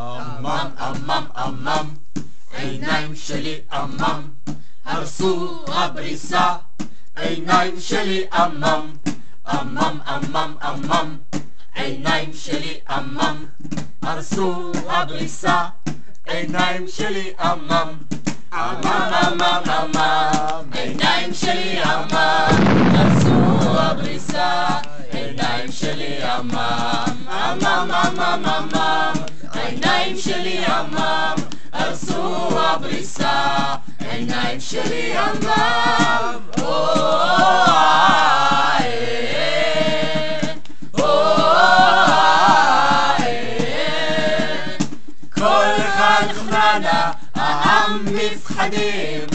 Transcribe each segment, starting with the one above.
עמם, עמם, עמם, עיניים שלי עמם, הרסו הבריסה, עיניים שלי עמם, עמם, עמם, עמם, עיניים שלי עמם, הרסו הבריסה, עיניים שלי עמם, עמם, עמם, עמם, עיניים שלי עמם, הרסו הבריסה, עיניים שלי עמם, עמם, עמם, עמם, עיניים שלי עמם, הרסו הבריסה, עיניים שלי עמם. כל אחד חננה, העם מפחדים,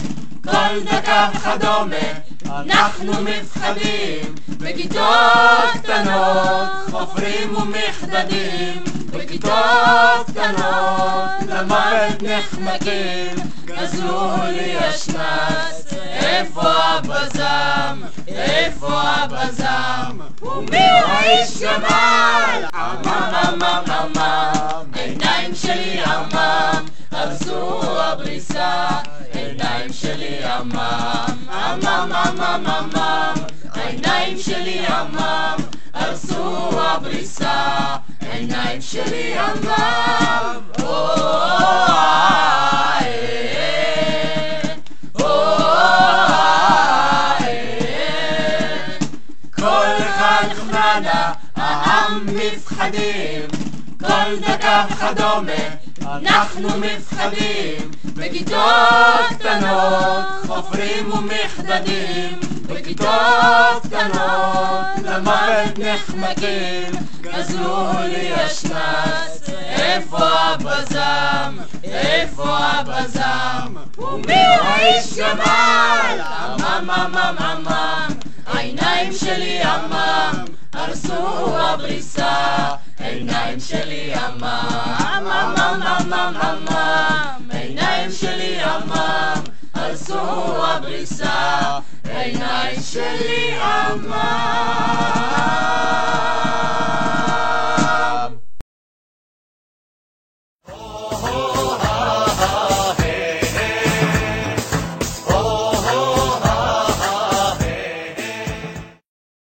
כל דקה וכדומה, אנחנו מפחדים, בכיתות קטנות, חופרים ומחדדים, בכיתות קטנות, למוות נחמקים, גזלו לי השנץ, איפה הבזם, איפה הבזם, ומי הוא האיש גמל? עמם, עמם, עמם, עיניים שלי עמם, הרסו הבריסה, עיניים שלי עמם, עמם, עמם, עמם, עיניים שלי עמם, הרסו הבריסה, עיניים שלי עמם. כל אחד חננה, העם מפחדים, כל דקה וכדומה, אנחנו מפחדים, בכיתות קטנות, חופרים ומחדדים, בכיתות קטנות, למוות נחמקים, גזלו לי השנץ, איפה הבזם, איפה הבזם, ומי הוא האיש גמל? עמם, עמם, עמם, העיניים שלי עמם, הרסו הבריסה, עיניים שלי עמם, עמם, עמם, עמם, עיניים שלי עמם, הרסו הבריסה, עיניים שלי עמם.